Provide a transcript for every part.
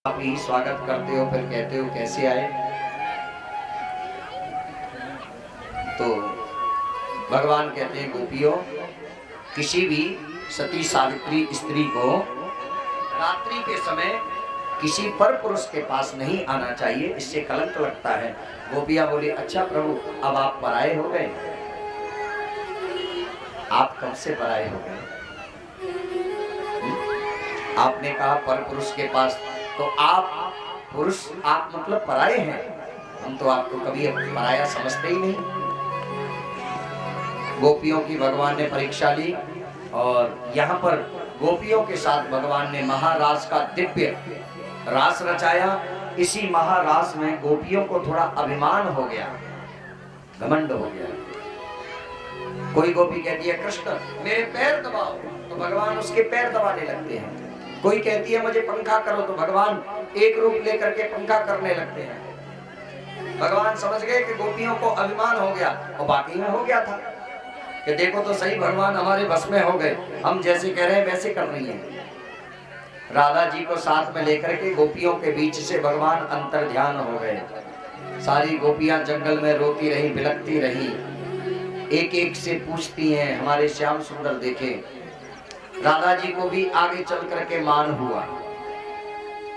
आप ही स्वागत करते हो, फिर कहते हो कैसे आए। तो भगवान कहते हैं गोपियों, किसी भी सती सावित्री स्त्री को रात्रि के समय किसी पर पुरुष के पास नहीं आना चाहिए, इससे कलंक लगता है। गोपियां बोली, अच्छा प्रभु, अब आप पराये हो गए? आप कब से पराये हो गए? आपने कहा पर पुरुष के पास, तो आप पुरुष, आप मतलब पराये हैं। हम तो आपको कभी पराया समझते ही नहीं। गोपियों की भगवान ने परीक्षा ली और यहाँ पर गोपियों के साथ भगवान ने महारास का दिव्य रास रचाया। इसी महारास में गोपियों को थोड़ा अभिमान हो गया, घमंड हो गया। कोई गोपी कहती है कृष्ण मेरे पैर दबाओ, तो भगवान उसके पैर दबाने लगते हैं। कोई कहती है मुझे पंखा करो, तो भगवान एक रूप लेकर के पंखा करने लगते हैं। भगवान समझ गए कि गोपियों को अभिमान हो गया, और बाकी में हो गया था कि देखो तो सही, भगवान हमारे बस में हो गए, हम जैसे कह रहे हैं वैसे कर रही हैं। राधा जी को साथ में लेकर के गोपियों के बीच से भगवान अंतर ध्यान हो गए। सारी गोपियां जंगल में रोती रही, बिलखती रही, एक एक से पूछती हैं हमारे श्याम सुंदर देखे। राधा जी को भी आगे चल करके मान हुआ,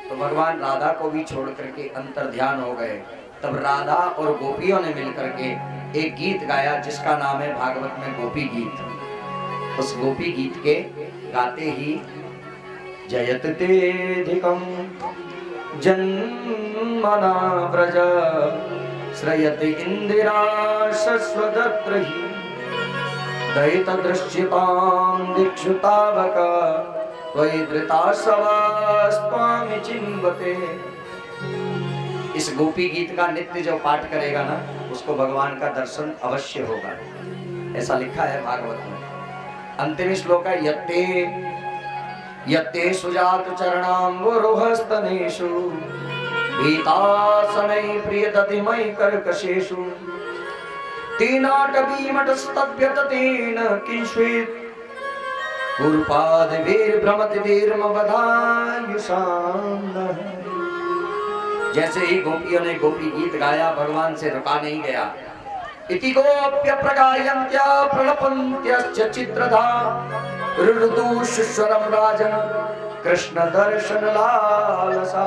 तो भगवान राधा को भी छोड़ करके अंतर ध्यान हो गए। तब राधा और गोपियों ने मिलकर के एक गीत गाया जिसका नाम है भागवत में गोपी गीत। उस गोपी गीत के गाते ही जयत तेधिकं जन्मना व्रज श्रयत इंदिरा शश्वदत्रहि दयित दृश्यतां दीक्षुतावक त्वयि धृता सवास्त्वामि चिन्वते। इस गोपी गीत का नित्य जो पाठ करेगा ना, उसको भगवान का दर्शन अवश्य होगा, ऐसा लिखा है भागवत में। अंतिम श्लोक है यत्ते यत्ते सुजात चरणाम्बुरुहस्तनेषु भीतासनै प्रियदतिमयि कर्कशेषु तेनाटवीमटस्तभ्यततेन किंश्वेत् गुरुपादवीर्भ्रमतिर्मवधायुषाम्। जैसे ही गोपियों ने गोपी गीत गाया, भगवान से रुका नहीं गया। इति गोप्य प्रगायन्त्या प्रलपन्त्यश्च चित्रधा रुरुदुश्वरं राजन कृष्ण दर्शन लालसा।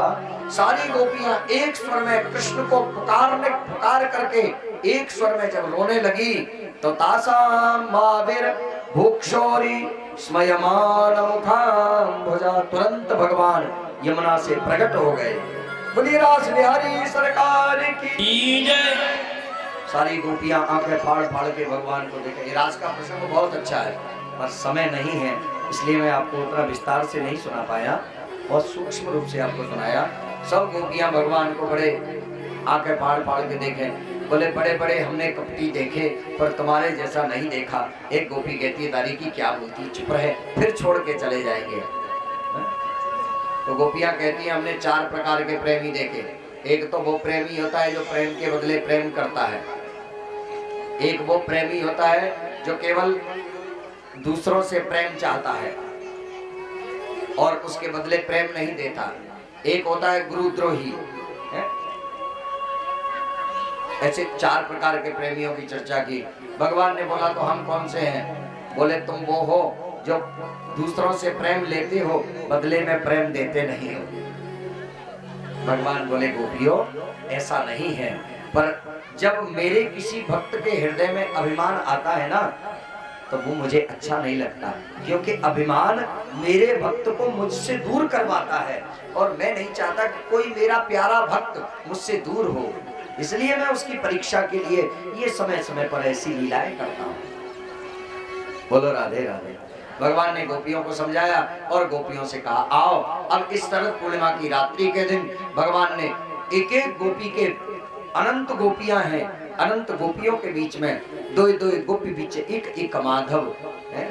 सारी गोपियां एक स्वर में कृष्ण को पुकार करके एक स्वर में जब रोने लगी, तो तासाम माविर भूक्षोरी स्मयमान मुखाम्बुजा, तुरंत भगवान यमुना से प्रकट हो गए। बोलिए रास बिहारी सरकार की जय। सारी गोपियां आंखें फाड़ फाड़ के भगवान को देखे। रास का प्रसंग बहुत अच्छा है, पर समय नहीं है, इसलिए मैं आपको उतना विस्तार से नहीं सुना पाया, बहुत सूक्ष्म रूप से आपको सुनाया। सब गोपियां भगवान को बड़े आंखें फाड़ फाड़ के देखे। बोले बड़े बड़े हमने कपटी देखे, पर तुम्हारे जैसा नहीं देखा। एक गोपी कहती है दारी की क्या बोलती, चुप रहे, फिर छोड़ के चले जाएंगे। तो गोपियां कहती हैं हमने 4 प्रकार के प्रेमी देखे। एक तो वो प्रेमी होता है जो प्रेम के बदले प्रेम करता है। एक वो प्रेमी होता है जो केवल दूसरों से प्रेम चाहता है और उसके बदले प्रेम नहीं देता। एक होता है गुरुद्रोही। ऐसे 4 प्रकार के प्रेमियों की चर्चा की। भगवान ने बोला तो हम कौन से हैं? बोले तुम वो हो जो दूसरों से प्रेम लेते हो, बदले में प्रेम देते नहीं हो। भगवान बोले गोपियों ऐसा नहीं है, पर जब मेरे किसी भक्त के हृदय में अभिमान आता है ना, तो वो मुझे अच्छा नहीं लगता, क्योंकि अभिमान मेरे भक्त को मुझसे दूर करवाता है और मैं नहीं चाहता कि कोई मेरा प्यारा भक्त मुझसे दूर हो। इसलिए मैं उसकी परीक्षा के लिए ये समय समय पर ऐसी लीलाएं करता हूँ। बोलो राधे राधे। भगवान ने गोपियों को समझाया और गोपियों से कहा आओ अब इस शरद पूर्णिमा की रात्रि के दिन भगवान ने एक एक गोपी के, अनंत गोपियां हैं, अनंत गोपियों के बीच में दो दो गोपी बीच एक एक माधव,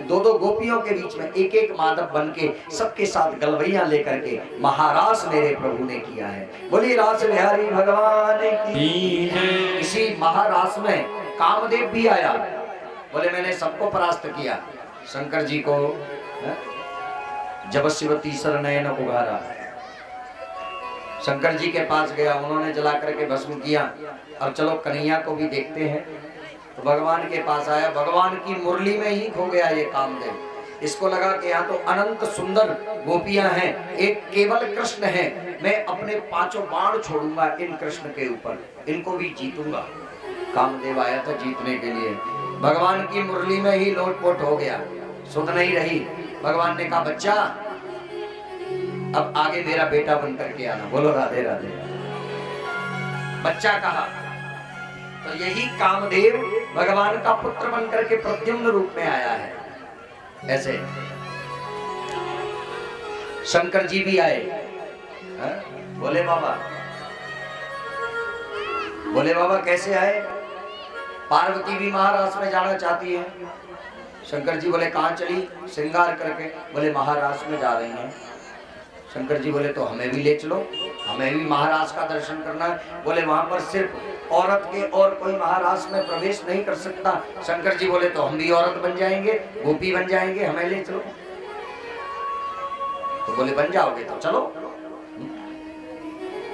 दो दो गोपियों के बीच में एक एक माधव बन के सबके साथ गलवैया लेकर के महारास मेरे प्रभु ने किया है। बोली रास बिहारी भगवान की। इसी महारास में कामदेव भी आया। बोले मैंने सबको परास्त किया। शंकर जी को जब शिवती सरनयन उगारा, शंकर जी के पास गया, उन्होंने जला करके भस्म किया। अब चलो कन्हैया को भी देखते हैं। तो भगवान के पास आया, भगवान की मुरली में ही खो गया ये कामदेव। इसको लगा कि यहाँ तो अनंत सुंदर गोपियां हैं, एक केवल कृष्ण है, मैं अपने 5 बाण छोड़ूंगा इन कृष्ण के ऊपर, इनको भी जीतूंगा। कामदेव आया था जीतने के लिए, भगवान की मुरली में ही लोटपोट हो गया, सुध नहीं रही। भगवान ने कहा बच्चा अब आगे मेरा बेटा बन करके आना। बोलो राधे राधे। बच्चा कहा तो यही कामदेव भगवान का पुत्र बन करके प्रद्युम्न रूप में आया है। ऐसे शंकर जी भी आए। बोले बाबा, बोले बाबा कैसे आए? पार्वती भी महाराज में जाना चाहती है। शंकर जी बोले कहाँ चली? श्रृंगार करके। बोले महाराज में जा रही हैं। शंकर जी बोले तो हमें भी ले चलो, हमें भी महाराज का दर्शन करना है। बोले वहां पर सिर्फ औरत के और कोई महाराज में प्रवेश नहीं कर सकता। शंकर जी बोले तो हम भी औरत बन जाएंगे, गोपी बन जाएंगे, हमें ले चलो। तो बोले बन जाओगे तो चलो।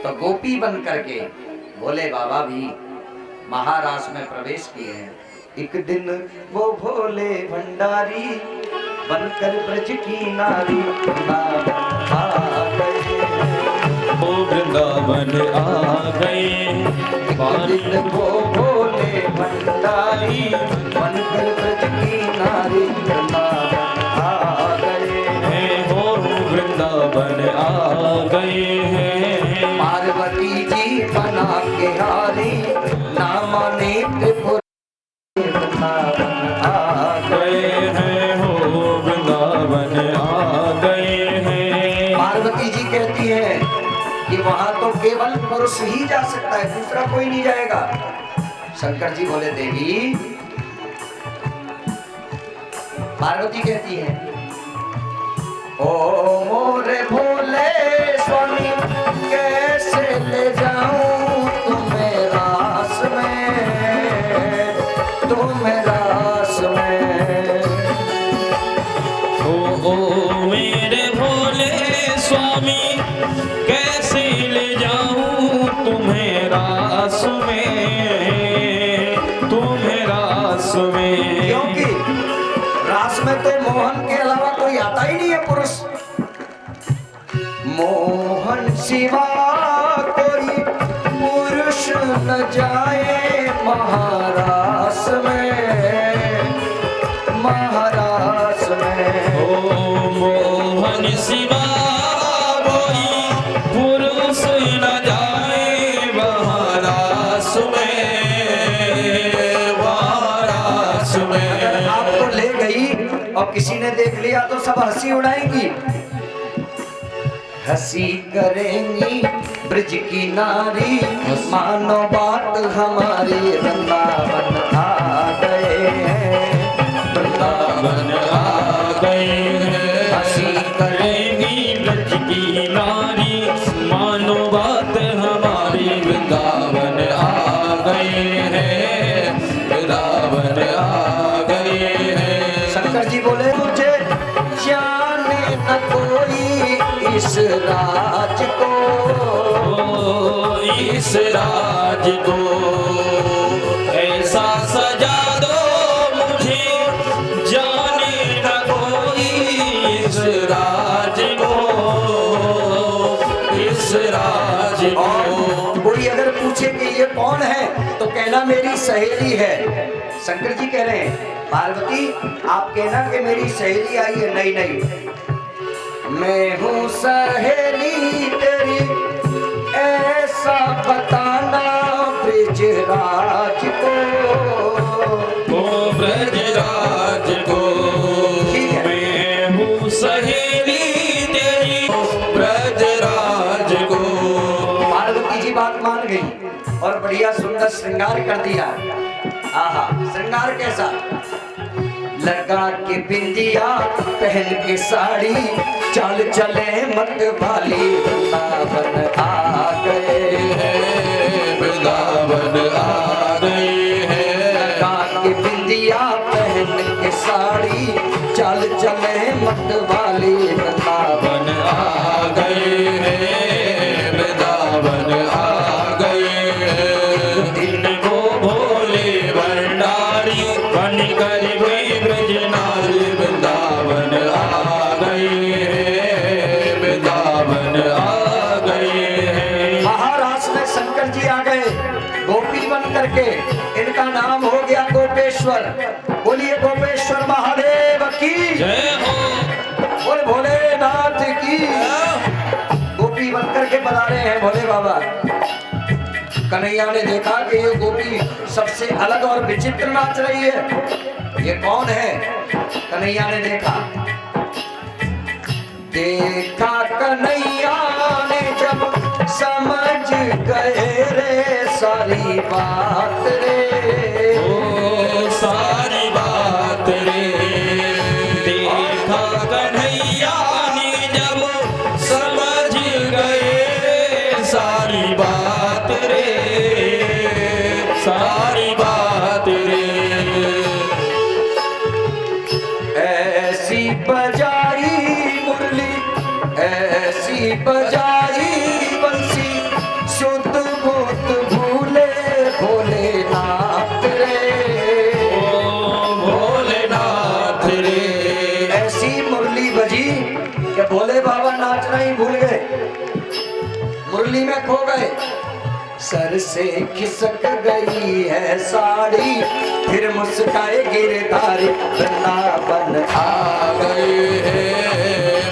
तो गोपी बन करके बोले बाबा भी महाराज में प्रवेश किए हैं। एक दिन वो भोले भंडारी बनकर ब्रज की नारी आ गए, वो वृंदावन आ गए। एक दिन वो भोले भंडारी बनकर ब्रज की नारी आ गए हैं, वो वृंदावन आ गए हैं। पार्वती जी बना के हारी ना माने त्रिपुर आ गए हैं, हो वृंदावन आ गए हैं। पार्वती जी कहती है कि वहां तो केवल पुरुष ही जा सकता है, दूसरा कोई नहीं जाएगा। शंकर जी बोले देवी, पार्वती कहती है ओ मोरे भोले स्वामी कैसे ले जाऊं तुम्हें रास में, तुम्हें रास में। ओ मेरे भोले स्वामी कैसे ले जाऊं तुम्हें रास में, तुम्हें रास में। क्योंकि रास में तो मोहन के अलावा कोई आता ही नहीं है पुरुष। मोहन सिवा कोई पुरुष न जाए महारास में, महारास में। ओ मोहन सिवा कोई पुरुष न जाए महारास में, महारास में। अगर आपको ले गई और किसी ने देख लिया तो सब हंसी उड़ाएंगी, हंसी करेंगी ब्रज की नारी, मानो बात हमारी वृंदावन आ गए हैं, वृंदावन आ गए हैं। हंसी करेंगी ब्रज की नारी, मानो बात हमारी वृंदावन आ गए हैं, वृंदावन आ गए हैं। शंकर जी बोले मुझे जाने न कोई इस राज को, इस राज को ऐसा सजा दो मुझे, जाने न कोई इस राज को, इस राज को। और कोई अगर पूछे कि ये कौन है तो कहना मेरी सहेली है। शंकर जी कह रहे हैं पार्वती आप कहना कि मेरी सहेली आई है। नहीं नहीं, मैं हूँ सहेली तेरी ऐसा बताना ब्रजराज को, ओ ब्रजराज को। ठीक है। मैं हूँ सहेली तेरी ब्रजराज को। पार्वती जी बात मान गई और बढ़िया सुंदर श्रृंगार कर दिया। आहा, श्रृंगार कैसा? लगा के बिंदिया पहन के साड़ी, चाल चले मत वाली वृंदावन आ गए हैं, वृंदावन आ गए हैं। लगा के बिंदिया पहन के साड़ी, चाल चले मत वाली वृंदावन आ गए हैं, वृंदावन गोपी बन करके इनका नाम हो गया गोपेश्वर। बोलिए गोपेश्वर महादेव की जय हो। बोले भोलेनाथ की। गोपी बन करके बता रहे हैं भोले बाबा। कन्हैया ने देखा कि ये गोपी सबसे अलग और विचित्र नाच रही है, ये कौन है? कन्हैया ने देखा कन्हैया ने जब समझ गए रे सारी बात रे, ओ सारी बात रे। देखा कन्हैया ने जब समझ गए सारी बात रे, सारी बात रे। ऐसी बजाई मुरली ऐसी बजाई बंसी, सुध बुध भूले भोलेनाथ रे, ओ भोलेनाथ रे। ऐसी मुरली बजी कि भोले बाबा नाचना ही भूल गए, मुरली में खो गए। सर से खिसक गई है साड़ी, फिर मुस्काए गिरधारी, वृंदावन आ गए हैं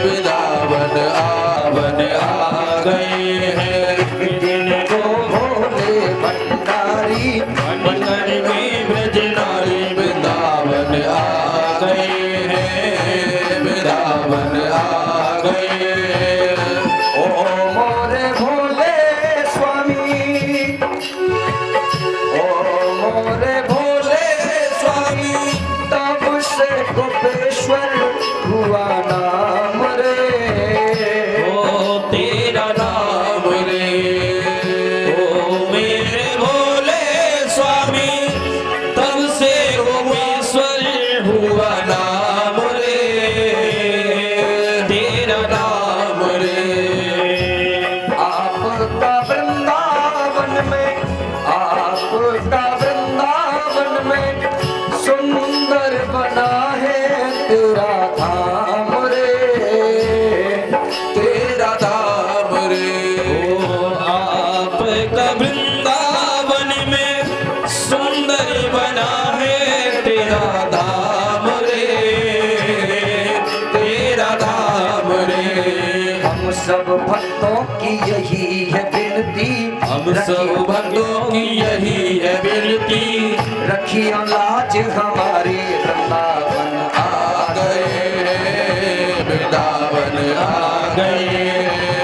वृंदावन, आवन आ गए हैं। जिनको भोले भंडारी बनकर में ब्रजनारी, वृंदावन आ गए हैं, वृंदावन आ गए हैं। ओ मोरे भोले स्वामी, ओ मोरे भोले स्वामी, तब से गोपेश्वर हुआ नाम रे, ओ तेरा नाम रे। ओ मेरे भोले स्वामी, तब से गोपेश्वर हुआ नाम रे, तेरा नाम रे। आपका वृंदावन में, आपका वृंदावन में सुंदर बना है तेरा धाम रे, तेरा धाम रे। ओ आपका वृंदावन में सुंदर बना है तेरा धाम रे, तेरा धाम रे। हम सब भक्तों की यही है विनती, हम सब भक्तों की यही है विनती, रखियो लाज हमारी, वृंदावन आ गए वृंदावन आ गए।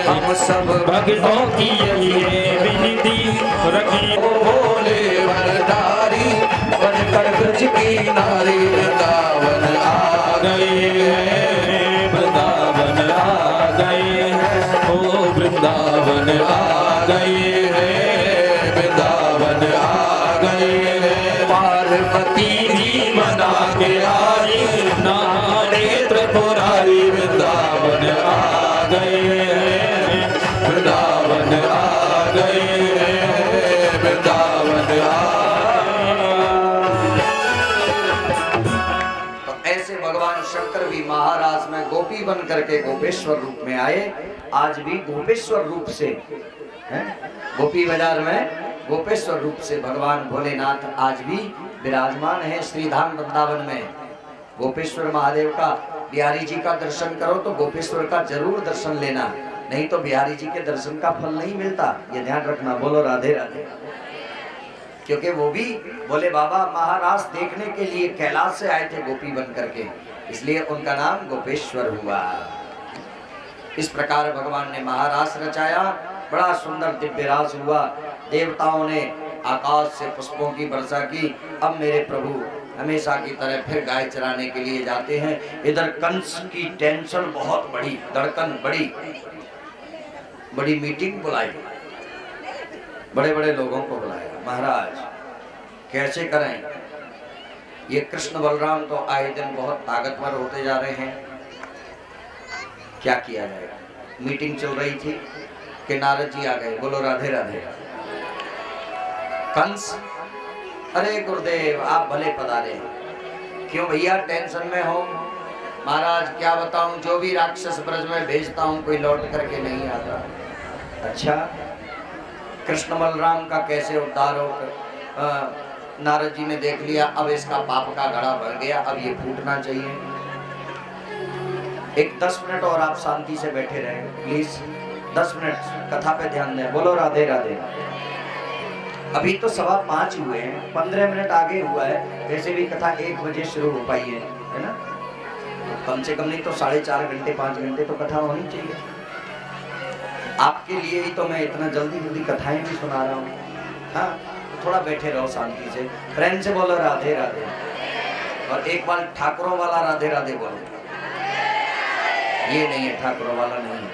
हम सब भक्तों की यही है विनती, रखी ओ भोले भंडारी, बनकर ब्रज की नारी, वृंदावन आ गए हैं, वृंदावन आ गए हैं। ओ वृंदावन आ गए हैं, वृंदावन आ गए हैं। पार्वती जी मना के आई, नाना नेत्र पुरारी, वृंदावन आ गए हैं, वृंदावन आ गए हैं, वृंदावन आ। तो ऐसे भगवान शंकर भी महाराज में गोपी बन करके गोपेश्वर रूप में आए। आज भी गोपेश्वर रूप से हैं? गोपी बाजार में गोपेश्वर रूप से भगवान भोलेनाथ आज भी विराजमान है श्रीधाम वृंदावन में। गोपेश्वर महादेव का, बिहारी जी का दर्शन करो तो गोपेश्वर का जरूर दर्शन लेना, नहीं तो बिहारी जी के दर्शन का फल नहीं मिलता, ये ध्यान रखना। बोलो राधे राधे। क्योंकि वो भी भोले बाबा महाराज देखने के लिए कैलाश से आए थे गोपी बन करके, इसलिए उनका नाम गोपेश्वर हुआ। इस प्रकार भगवान ने महारास रचाया, बड़ा सुंदर दिव्य रास हुआ। देवताओं ने आकाश से पुष्पों की वर्षा की। अब मेरे प्रभु हमेशा की तरह फिर गाय चराने के लिए जाते हैं। इधर कंस की टेंशन बहुत बड़ी, धड़कन बड़ी, बड़ी मीटिंग बुलाई, बड़े बड़े लोगों को बुलाया। महाराज कैसे करें? ये कृष्ण बलराम तो आए दिन बहुत ताकतवर होते जा रहे हैं, क्या किया जाएगा? मीटिंग चल रही थी कि नारद जी आ गए। बोलो राधे राधे। कंस, अरे गुरुदेव आप भले पधारे। क्यों भैया टेंशन में हो? महाराज क्या बताऊं, जो भी राक्षस ब्रज में भेजता हूं कोई लौट करके नहीं आता। अच्छा, कृष्ण बलराम का कैसे उद्धार हो। नारद जी ने देख लिया, अब इसका पाप का घड़ा भर गया, अब ये फूटना चाहिए। एक 10 मिनट और आप शांति से बैठे रहे प्लीज, 10 मिनट कथा पे ध्यान दें। बोलो राधे राधे। अभी तो 5:15 हुए हैं, 15 मिनट आगे हुआ है। वैसे भी कथा 1 बजे शुरू हो पाई है ना, तो कम से कम नहीं तो 4.5 घंटे 5 घंटे तो कथा होनी चाहिए। आपके लिए ही तो मैं इतना जल्दी जल्दी कथाएं भी सुना रहा हूँ। हाँ, तो थोड़ा बैठे रहो शांति से, प्रेम से बोलो राधे राधे। और एक बार ठाकुरों वाला राधे राधे बोलो। ये नहीं है, ठाकुरों वाला नहीं है,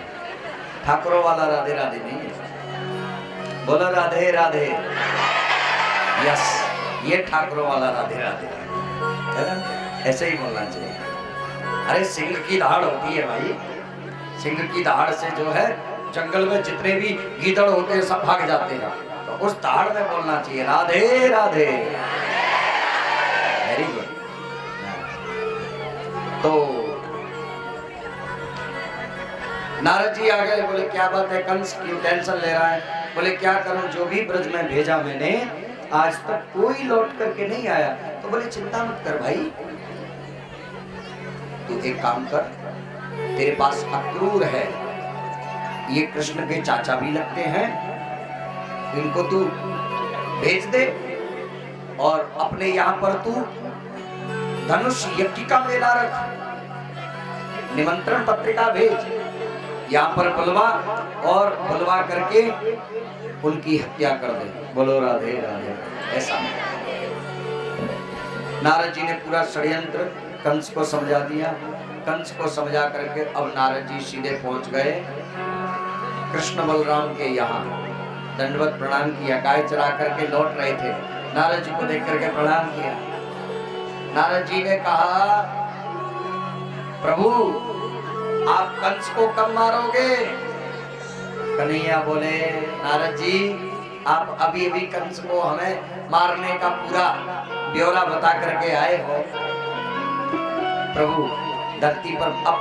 ठाकुरों वाला राधे राधे नहीं है। बोलो राधे राधे। यस, ये ठाकुरों वाला राधे राधे है ना, ऐसे ही बोलना चाहिए। अरे सिंह की दहाड़ होती है भाई, सिंह की दहाड़ से जो है जंगल में जितने भी गीदड़ होते हैं सब भाग जाते हैं, तो उस दहाड़ में बोलना चाहिए राधे राधे। Very good. तो नारद जी आ गए, बोले क्या बात है, कंस क्यों टेंशन ले रहा है। बोले क्या करूं, जो भी ब्रज में भेजा मैंने आज तक कोई लौट करके नहीं आया। तो बोले चिंता मत कर भाई, तू एक काम कर, तेरे पास अक्रूर है, ये कृष्ण के चाचा भी लगते हैं, इनको तू भेज दे और अपने यहाँ पर तू धनुष यज्ञ का मेला रख, निमंत्रण पत्रिका भेज, यहाँ पर बुलवा और बुलवा करके उनकी हत्या कर दे। बोलो राधे राधे। ऐसा नारद जी ने पूरा षड्यंत्र कंस को समझा दिया। कंस को समझा करके अब नारद जी सीधे पहुंच गए कृष्ण बलराम के यहाँ। दंडवत प्रणाम किया, गाय चरा करके लौट रहे थे, नारद जी को देख करके प्रणाम किया। नारद जी ने कहा प्रभु आप कंस को कब मारोगे। कन्हैया बोले नारद जी आप अभी अभी कंस को हमें मारने का पूरा ब्यौरा बता करके आए हो। प्रभु धरती पर अब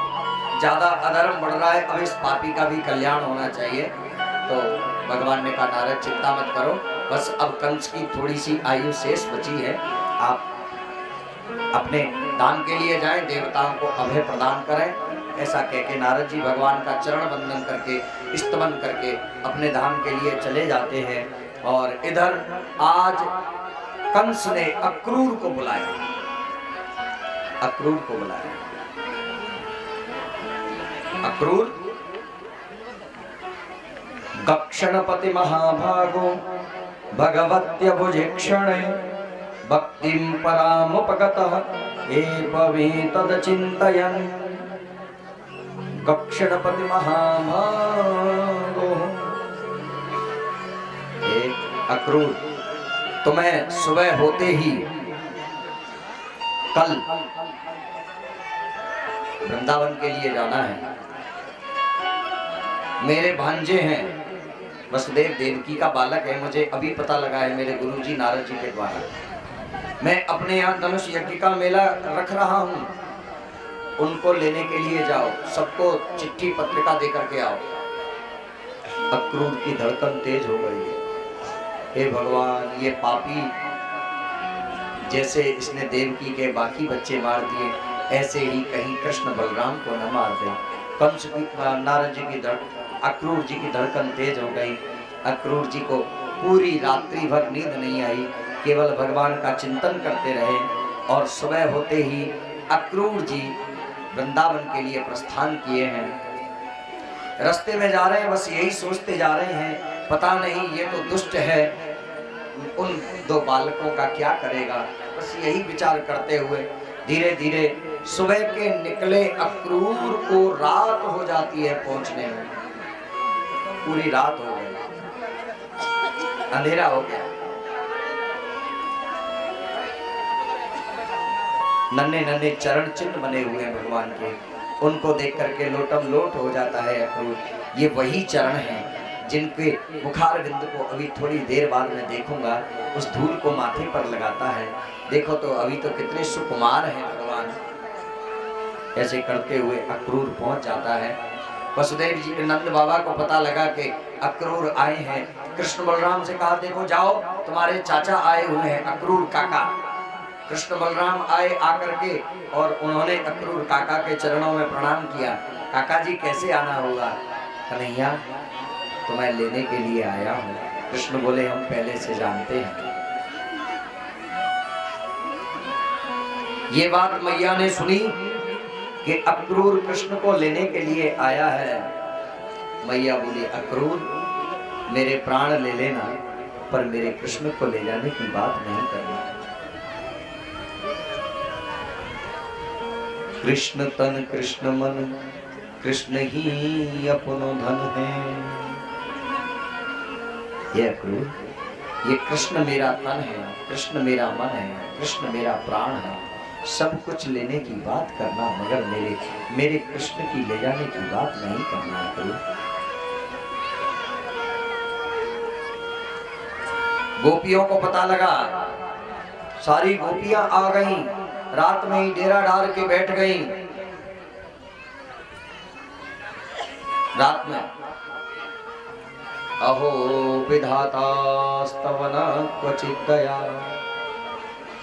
ज्यादा अधर्म बढ़ रहा है, अब इस पापी का भी कल्याण होना चाहिए। तो भगवान ने कहा नारद चिंता मत करो, बस अब कंस की थोड़ी सी आयु शेष बची है, आप अपने धाम के लिए जाएं, देवताओं को अभय प्रदान करें। ऐसा कह के नारद जी भगवान का चरण वंदन करके स्तवन करके अपने धाम के लिए चले जाते हैं। और इधर आज कंस ने अक्रूर को बुलाया, अक्रूर को बुलाया। अक्रूर गक्षणपति महाभागो भगवत्य भुजेक्षणे भक्तिं परामुपगतः एवमेतद् चिन्तयन्। गक्षणपति महाभागो। अक्रूर तुम्हें सुबह होते ही कल वृंदावन के लिए जाना है। मेरे भांजे हैं, वसुदेव देवकी का बालक है, मुझे अभी पता लगा है मेरे गुरुजी नारद जी के द्वारा। मैं अपने यहाँ धनुष यज्ञ का मेला रख रहा हूँ, उनको लेने के लिए जाओ, सबको चिट्ठी पत्रिका दे करके आओ। अक्रूर की धड़कन तेज हो गई है। हे भगवान, ये पापी जैसे इसने देवकी के बाकी बच्चे मार दिए, ऐसे ही कहीं कृष्ण बलराम को न मार दे। कंस की नारद जी की अक्रूर जी की धड़कन तेज हो गई। अक्रूर जी को पूरी रात्रि भर नींद नहीं आई, केवल भगवान का चिंतन करते रहे। और सुबह होते ही अक्रूर जी वृंदावन के लिए प्रस्थान किए हैं। रास्ते में जा रहे हैं, बस यही सोचते जा रहे हैं, पता नहीं ये तो दुष्ट है, उन दो बालकों का क्या करेगा। बस यही विचार करते हुए धीरे धीरे सुबह के निकले अक्रूर को रात हो जाती है पहुंचने में। पूरी रात हो गई, अंधेरा हो गया। नन्हे नन्हे चरण चिन्ह बने हुए हैं भगवान के, उनको देख करके लोटम लोट हो जाता है अक्रूर। ये वही चरण हैं जिनके मुखार बिंदु को अभी थोड़ी देर बाद में देखूंगा, उस धूल को माथे पर लगाता है। देखो तो अभी तो कितने सुकुमार हैं भगवान। ऐसे करते हुए अक्रूर पहुंच जाता है। वसुदेव जी नंद बाबा को पता लगा कि अक्रूर आए हैं। कृष्ण बलराम से कहा देखो जाओ तुम्हारे चाचा आए हुए हैं, अक्रूर काका। कृष्ण बलराम आए आकर के और उन्होंने अक्रूर काका के चरणों में प्रणाम किया। काका जी कैसे आना होगा? कन्हैया तुम्हें लेने के लिए आया हूँ। कृष्ण बोले हम पहले से जानते हैं। ये बात मैया ने सुनी कि अक्रूर कृष्ण को लेने के लिए आया है। मैया बोली अक्रूर मेरे प्राण ले लेना, पर मेरे कृष्ण को ले जाने की बात नहीं करना। कृष्ण तन कृष्ण मन, कृष्ण ही अपनो धन है। ये अक्रूर, ये कृष्ण मेरा तन है, कृष्ण मेरा मन है, कृष्ण मेरा प्राण है। सब कुछ लेने की बात करना, मगर मेरे कृष्ण की ले जाने की बात नहीं करना। अक्रूर गोपियों को पता लगा, सारी गोपियां आ गईं, रात में ही डेरा डाल के बैठ गईं। रात में अहो विधाता स्तवन क्वचित दया।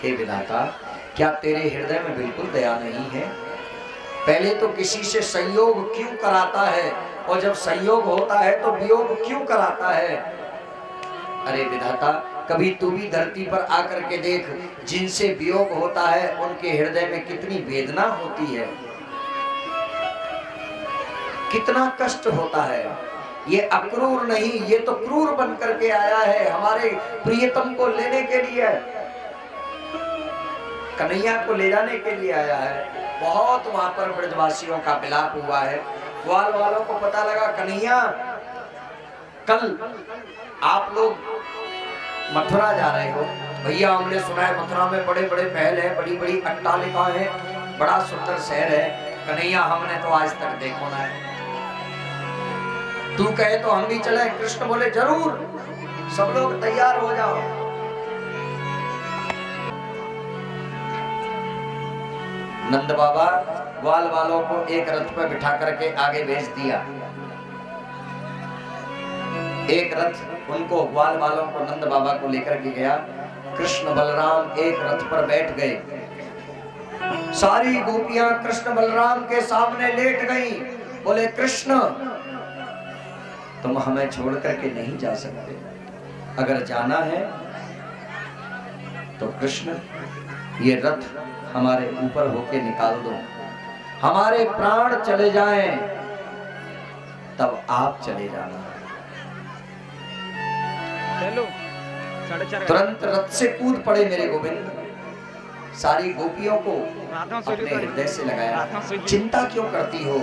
हे विधाता, क्या तेरे हृदय में बिल्कुल दया नहीं है? पहले तो किसी से संयोग क्यों कराता है, और जब संयोग होता है तो वियोग क्यों कराता है? अरे विधाता, कभी तू भी धरती पर आकर के देख, जिनसे वियोग होता है उनके हृदय में कितनी वेदना होती है, कितना कष्ट होता है। ये अक्रूर नहीं, ये तो क्रूर बन करके आया है, हमारे प्रियतम को लेने के लिए, कन्हैया को ले जाने के लिए आया है। बहुत वहां पर ब्रजवासियों का विलाप हुआ है। ग्वाल वालों को पता लगा कन्हैया कल आप लोग मथुरा जा रहे हो। भैया हमने सुना है मथुरा में बड़े बड़े महल है, बड़ी बड़ी अट्टालिका है, बड़ा सुंदर शहर है। कन्हैया हमने तो आज तक देखो ना है, तू कहे तो हम भी चले। कृष्ण बोले जरूर, सब लोग तैयार हो जाओ। नंद बाबा ग्वाल वालों को एक रथ पर बिठा करके आगे भेज दिया। एक रथ उनको, ग्वाल वालों को नंद बाबा को लेकर के गया। कृष्ण बलराम एक रथ पर बैठ गए। सारी गोपियां कृष्ण बलराम के सामने लेट गईं। बोले कृष्ण तुम हमें छोड़ करके नहीं जा सकते, अगर जाना है तो कृष्ण ये रथ हमारे ऊपर होके निकाल दो, हमारे प्राण चले जाएं तब आप चले जाना। चलो, 4:30 तुरंत रथ से कूद पड़े मेरे गोविंद। सारी गोपियों को अपने हृदय से लगाया। चिंता क्यों करती हो,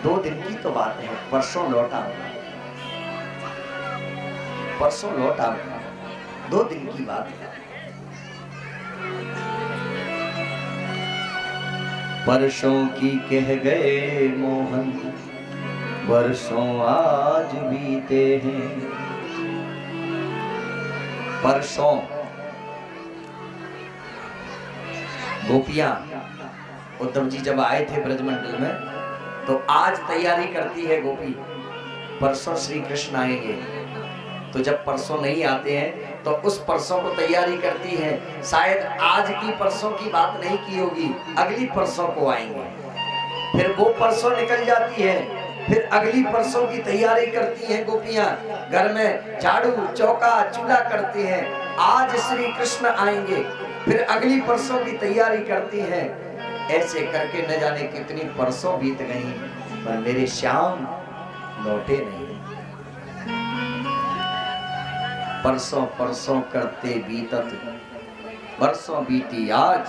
2 दिन की तो बात है, परसों लौट आओ, परसों लौट आओ, 2 दिन की बात है। परसों की कह गए मोहन, बरसों आज बीते हैं। परसों गोपियां उद्धव जी जब आए थे ब्रजमंडल में, तो आज तैयारी करती है गोपी, परसों श्री कृष्ण आएंगे। तो जब परसों नहीं आते हैं तो उस परसों को तैयारी करती है, शायद आज की परसों की बात नहीं की होगी, अगली परसों को आएंगे। फिर वो परसों निकल जाती है, फिर अगली परसों की तैयारी करती हैं गोपियां, घर में झाड़ू चौका चूल्हा करती हैं, आज श्री कृष्ण आएंगे, फिर अगली परसों की तैयारी करती हैं। ऐसे करके न जाने कितनी परसों बीत गई, पर मेरे श्याम लौटे नहीं। परसों परसों करते बीतत, बरसों बीती आज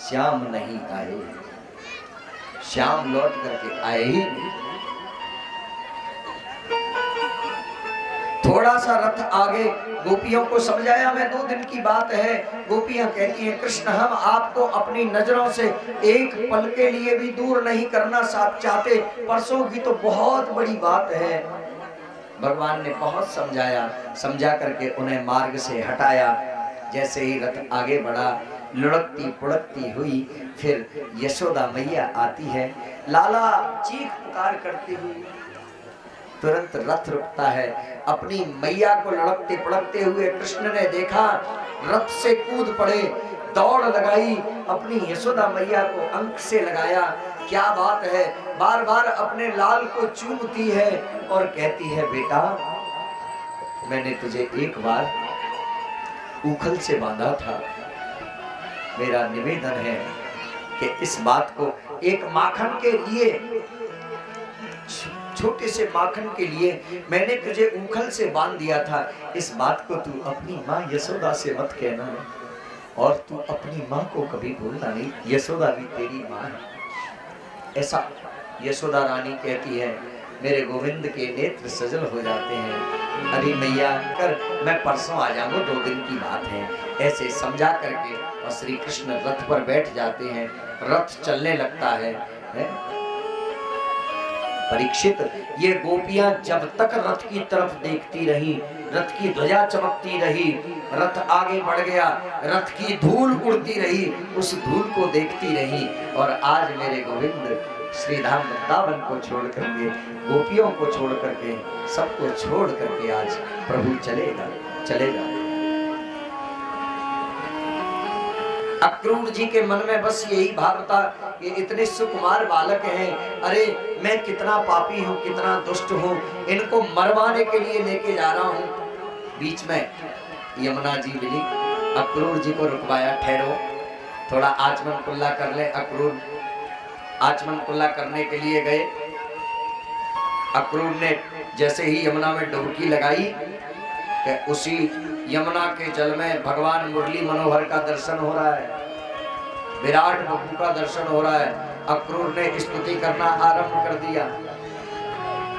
श्याम नहीं आए। श्याम लौट करके आए ही नहीं। थोड़ा सा रथ आगे गोपियों को समझाया, मैं 2 दिन की बात है। गोपियां कहती हैं कृष्ण हम आपको अपनी नजरों से एक पल के लिए भी दूर नहीं करना चाहते, परसों की तो बहुत बड़ी बात है। भगवान ने बहुत समझाया, समझा करके उन्हें मार्ग से हटाया। जैसे ही रथ आगे बढ़ा, लुढ़कती पुढ़कती हुई फिर यशोदा मैया आती है। लाला चीख पुकार करती हुई, तुरंत रथ रुकता है। अपनी मैया को लुढ़कते पुढ़कते हुए कृष्ण ने देखा, रथ से कूद पड़े, दौड़ लगाई, अपनी यशोदा मैया को अंक से लगाया। क्या बात है, बार बार अपने लाल को चूमती है और कहती है, बेटा मैंने तुझे एक बार उखल से बांधा था, मेरा निवेदन है कि इस बात को एक माखन के लिए, छोटे से माखन के लिए मैंने तुझे उखल से बांध दिया था, इस बात को तू अपनी माँ यशोदा से मत कहना और तू अपनी माँ को कभी भूलना नहीं, यशोदा भी तेरी माँ है। ऐसा यशोदा रानी कहती है। मेरे गोविंद के नेत्र सजल हो जाते हैं। अरे मैया कर, मैं परसों आ जाऊंगा, 2 दिन की बात है, ऐसे समझा करके और श्री कृष्ण रथ पर बैठ जाते हैं। रथ चलने लगता है? परीक्षित, ये गोपियां जब तक रथ की तरफ देखती रही, रथ की ध्वजा चमकती रही, रथ आगे बढ़ गया, रथ की धूल उड़ती रही, उस धूल को देखती रही। और आज मेरे गोविंद श्री धाम वृंदावन को छोड़ करके, गोपियों को छोड़ करके, सबको छोड़ करके आज प्रभु चलेगा। अक्रूर जी के मन में बस यही भाव था कि इतने सुकुमार बालक हैं, अरे मैं कितना पापी हूँ, कितना दुष्ट हूँ, इनको मरवाने के लिए लेके जा रहा हूँ। बीच में यमुना जी मिली, अक्रूर जी को रुकवाया, ठहरो थोड़ा आचमन कुल्ला कर ले। अक्रूर आचमन कुल्ला करने के लिए गए। अक्रूर ने जैसे ही यमुना में डुबकी लगाई कि उसी यमुना के जल में भगवान मुरली मनोहर का दर्शन हो रहा है, विराट बपू का दर्शन हो रहा है। अक्रूर ने स्तुति करना आरंभ कर दिया।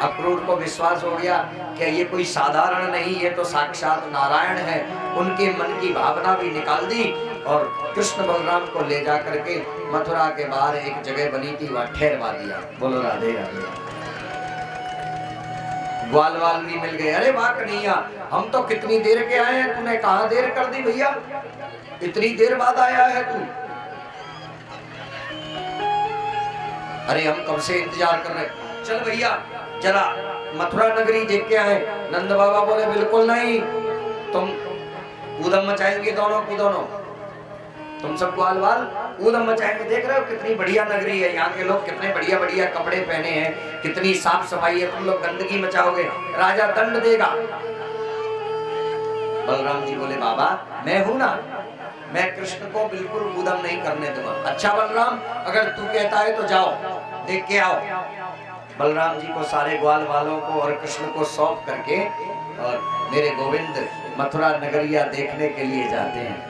अक्रूर को विश्वास हो गया कि ये कोई साधारण नहीं, ये तो साक्षात नारायण है। उनके मन की भावना भी निकाल दी और कृष्ण बलराम को ले जा करके मथुरा के बाहर एक जगह बनी थी, वहां ठहरवा दिया। बोलो राधे राधे। ग्वाल वाल भी मिल गए। अरे वाह कन्हैया, हम तो कितनी देर के आए हैं, तूने कहां देर कर दी भैया, इतनी देर बाद आया है तू। अरे हम कब से इंतजार कर रहे, चल भैया जरा मथुरा नगरी देख के आए। नंद बाबा बोले बिल्कुल नहीं, तुम ऊधम मचाएंगे दोनों की दोनों, तुम सब ग्वाल वाल ऊधम मचाएंगे। देख रहे हो कितनी बढ़िया नगरी है, यहाँ के लोग कितने बढ़िया बढ़िया कपड़े पहने हैं, कितनी साफ सफाई है, तुम लोग गंदगी मचाओगे, राजा दंड देगा। बलराम जी बोले बाबा मैं हूं ना, मैं कृष्ण को बिल्कुल ऊधम नहीं करने दूंगा। अच्छा बलराम, अगर तू कहता है तो जाओ देख के आओ। बलराम जी को सारे ग्वाल वालों को और कृष्ण को सौंप करके और मेरे गोविंद मथुरा नगरिया देखने के लिए जाते हैं।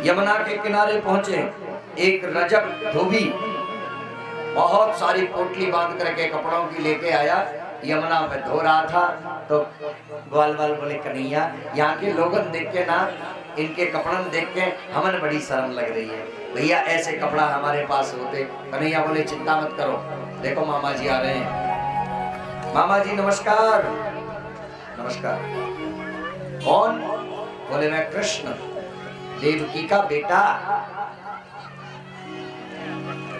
यमुना के किनारे पहुंचे, एक रजक धोबी बहुत सारी पोटली बांध करके कपड़ों की लेके आया, यमुना पे धो रहा था। तो ग्वाल वाल बोले कन्हैया, यहाँ के लोगन देख के ना, इनके कपड़न देख के हमें बड़ी शर्म लग रही है, भैया ऐसे कपड़ा हमारे पास होते। कन्हैया बोले चिंता मत करो, देखो मामा जी आ रहे हैं। मामा जी नमस्कार। नमस्कार। कौन? बोले मैं कृष्ण, देवकी का बेटा।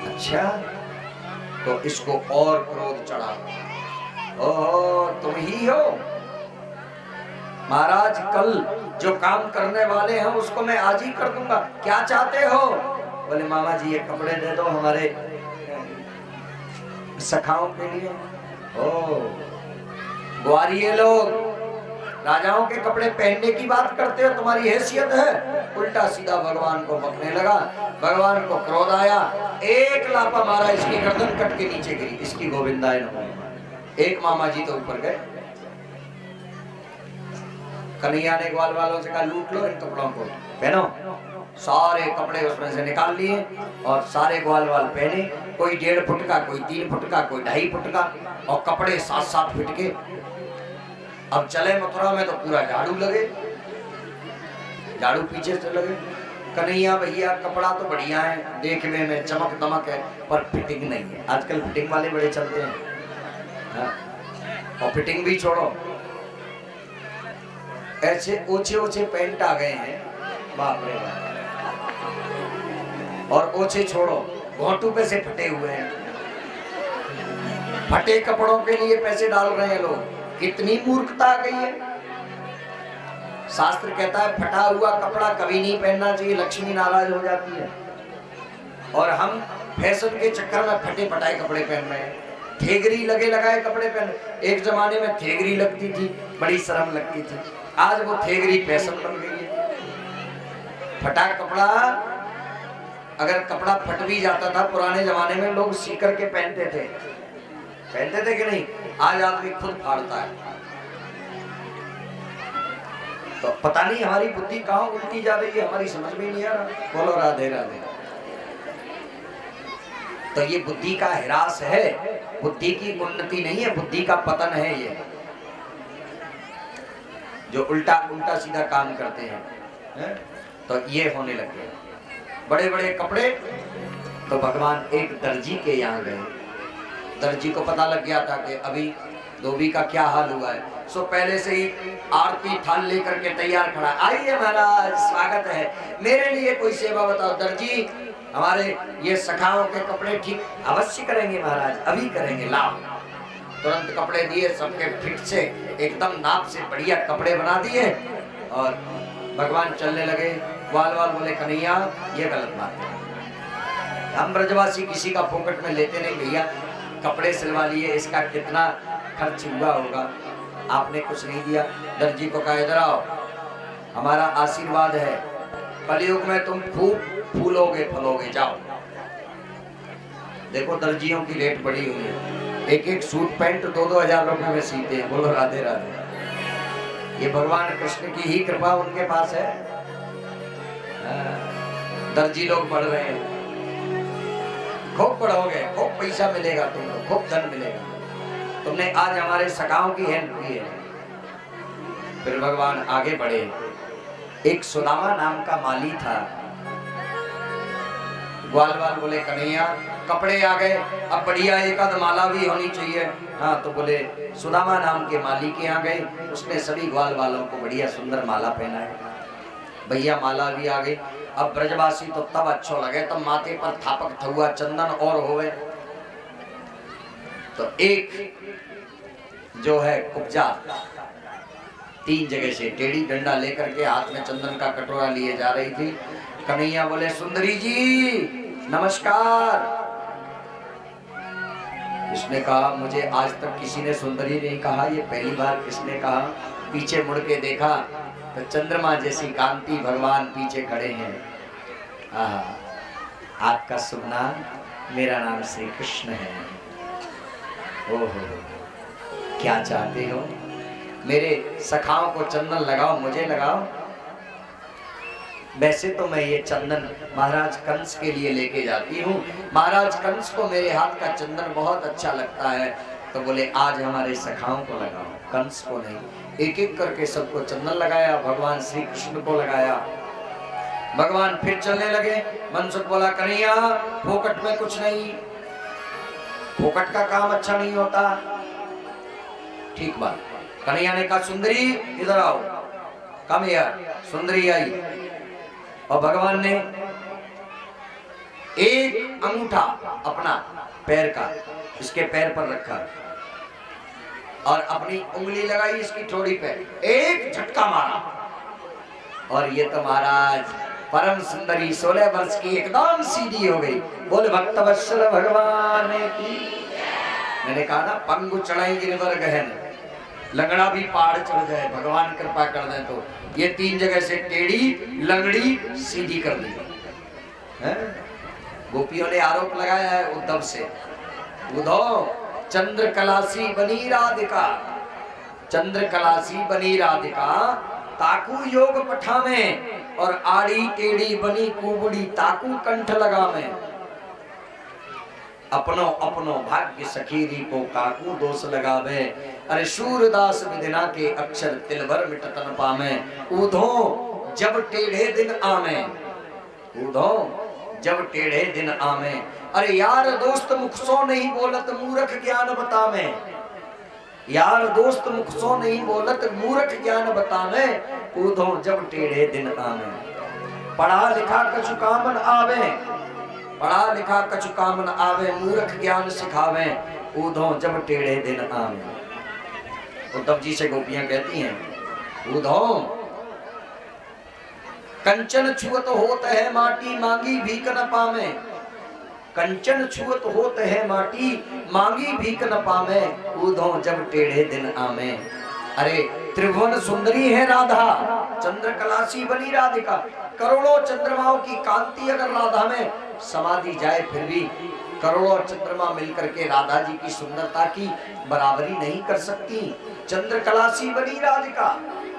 अच्छा, तो इसको और क्रोध चढ़ा, ओहो तुम ही हो महाराज, कल जो काम करने वाले हैं उसको मैं आज ही कर दूंगा, क्या चाहते हो? बोले मामा जी ये कपड़े दे दो हमारे सखाओं के लिए। ओ ग्वारिये लोग राजाओं के कपड़े पहनने की बात करते हो, तुम्हारी हैसियत है? उल्टा सीधा भगवान को बकने लगा। भगवान को क्रोध आया, एक लापा मारा, इसकी गर्दन कट के नीचे गिरी, इसकी गोविंदाय नमः। एक मामा जी तो ऊपर गए। कन्हैया ने ग्वाल वालों से कहा लूट लो इन कपड़ों को, पहनो। सारे कपड़े उसमें से निकाल लिए और सारे ग्वाल वाल पहने, कोई 1.5 फुट का, कोई 3 फुट का, कोई 2.5 फुट का, और कपड़े 7-7 फीट के। अब चले मथुरा में तो पूरा झाड़ू लगे, झाड़ू पीछे से लगे। कन्हैया भैया कपड़ा तो बढ़िया है, देखने में चमक दमक है, पर फिटिंग नहीं है। आजकल फिटिंग वाले बड़े चलते हैं, हाँ? और फिटिंग भी छोड़ो, ऐसे ऊंचे ऊंचे पैंट आ गए हैं, बाप रे बाप। और ओछे छोड़ो, घोंटू पे से फटे हुए हैं। फटे कपड़ों के लिए पैसे डाल रहे हैं लोग। कितनी मूर्खता आ गई है। शास्त्र कहता है फटा हुआ कपड़ा कभी नहीं पहनना चाहिए, लक्ष्मी नाराज हो जाती है। और हम फैशन के चक्कर में फटे फटाए कपड़े पहन रहे हैं, ठेगरी लगे लगाए कपड़े पहन। एक जमाने में ठेगरी लगती थी, बड़ी शर्म लगती थी, आज वो ठेगरी फैशन बन गई है। फटा कपड़ा, अगर कपड़ा फट भी जाता था पुराने जमाने में लोग सी करके पहनते थे कि नहीं? आज आदमी खुद फाड़ता है। तो पता नहीं हमारी बुद्धि कहाँ उल्टी जा रही है, हमारी समझ में नहीं आ रहा। बोलो राधे राधे। तो ये बुद्धि का ह्रास है, बुद्धि की उन्नति नहीं है, बुद्धि का पतन है। ये जो उल्टा उल्टा सीधा काम करते हैं, तो ये होने लग गए। बड़े बड़े कपड़े। तो भगवान एक दर्जी के यहाँ गए। दर्जी को पता लग गया था कि अभी धोबी का क्या हाल हुआ है। सो पहले से ही आरती थाल लेकर के तैयार खड़ा। आइए महाराज, स्वागत है, मेरे लिए कोई सेवा बताओ। दर्जी, हमारे ये सखाओं के कपड़े ठीक अवश्य करेंगे महाराज, अभी करेंगे, लाओ। तुरंत कपड़े दिए, सबके फिट से एकदम नाप से बढ़िया कपड़े बना दिए और भगवान चलने लगे। ग्वाल वाल बोले कन्हैया ये गलत बात है, हम ब्रजवासी किसी का फोकट में लेते नहीं भैया। कपड़े सिलवा लिए, इसका कितना खर्च हुआ होगा, आपने कुछ नहीं दिया। दर्जी को कहा इधर आओ, हमारा आशीर्वाद है, कलयुग में तुम खूब फूलोगे फलोगे, जाओ। देखो दर्जियों की रेट बढ़ी हुई है, एक एक सूट पैंट 2-2 हजार रुपए में सीते हैं। बोलो राधे राधे। ये भगवान कृष्ण की ही कृपा उनके पास है। दर्जी लोग बढ़ रहे हैं, खूब बढ़ोगे, खूब पैसा मिलेगा तुमको, खूब धन मिलेगा। तुमने आज हमारे सखाओं की हेल्प की है। फिर भगवान आगे बढ़े। एक सुदामा नाम का माली था। ग्वाल वाल बोले कन्हैया कपड़े आ गए, अब बढ़िया एक आध माला भी होनी चाहिए। हाँ, तो बोले सुदामा नाम के माली के यहाँ गए, उसने सभी ग्वाल वालों को बढ़िया सुंदर माला पहनाए। भैया माला भी आ गई। अब ब्रजवासी तो तब अच्छो लगे, तब माथे पर थापक थुआ चंदन और होवे। तो एक जो है कुब्जा 3 जगह से टेढ़ी डंडा लेकर के हाथ में चंदन का कटोरा लिए जा रही थी। कन्हैया बोले सुंदरी जी नमस्कार। इसने कहा मुझे आज तक किसी ने सुंदरी नहीं कहा, ये पहली बार किसने कहा। पीछे मुड़ के देखा तो चंद्रमा जैसी कांति भगवान पीछे खड़े हैं। आपका शुभ नाम? मेरा नाम श्री कृष्ण है। ओहो, क्या चाहते हो? मेरे सखाओं को चंदन लगाओ, मुझे लगाओ। वैसे तो मैं ये चंदन महाराज कंस के लिए लेके जाती हूँ, महाराज कंस को मेरे हाथ का चंदन बहुत अच्छा लगता है। तो बोले आज हमारे सखाओं को लगाओ, कंस को नहीं। एक एक करके सबको चंदन लगाया, भगवान श्री कृष्ण को लगाया। भगवान फिर चलने लगे। मनसुख बोला कन्हैया फोकट में कुछ नहीं, फोकट का काम अच्छा नहीं होता। ठीक बात। कन्हैया ने कहा सुंदरी इधर आओ, कम यार। सुंदरी आई और भगवान ने एक अंगूठा अपना पैर का इसके पैर पर रखा और अपनी उंगली लगाई इसकी ठोड़ी पे, एक झटका मारा और ये तो महाराज परम सुंदरी 16 वर्ष की एकदम सीधी हो गई। बोले भक्तवत्सल भगवान की। मैंने कहा ना पंगु चढ़ाई गिरवर गहन, लंगड़ा भी पहाड़ चढ़ जाए, भगवान कृपा कर दे तो ये 3 जगह से टेढ़ी लंगड़ी सीधी कर दी है। गोपियों ने आरोप लगाया है उद्धव से, उद्धव चंद्र कलासी बनी राधिका, चंद्र कलासी बनी राधिका ताकू योग पठा में और आड़ी टेढ़ी बनी कुबड़ी ताकू कंठ लगा में। अपनो अपनो भाग्य सखीरी को काकू दोष लगावे, अरे सूरदास विदिना के अक्षर तिलभर मिटतन पामे। ऊधो जब टेढ़े दिन आमे, ऊधो जब टेढ़े दिन आमे। अरे यार दोस्त मुख सो नहीं बोलत मूर्ख ज्ञान बतावे, यार दोस्त मुख सो नहीं बोलत मूर्ख ज्ञान बतावे। ऊधो जब टेढ़े दिन आवे। पढ़ा लिखा कछु कामन आवे, पढ़ा लिखा कछु काम न आवे, मूर्ख ज्ञान सिखावे, ऊधो जब टेढ़े दिन आवे। उद्धव जी से गोपियां कहती हैं, ऊधो कंचन छुअत होत है माटी, मांगी भीख न पावे। कंचन छुअत होत है माटी, मांगी भीख न पावे, ऊधो जब टेढ़े दिन आवे। अरे त्रिभुवन सुंदरी है राधा, चंद्रकलासी बनी राधिका। करोड़ों चंद्रमाओं की कांति अगर राधा में समाधि जाए, फिर भी करोड़ों चंद्रमा मिलकर के राधा जी की सुंदरता की बराबरी नहीं कर सकती। चंद्रकलासी बनी राधिका,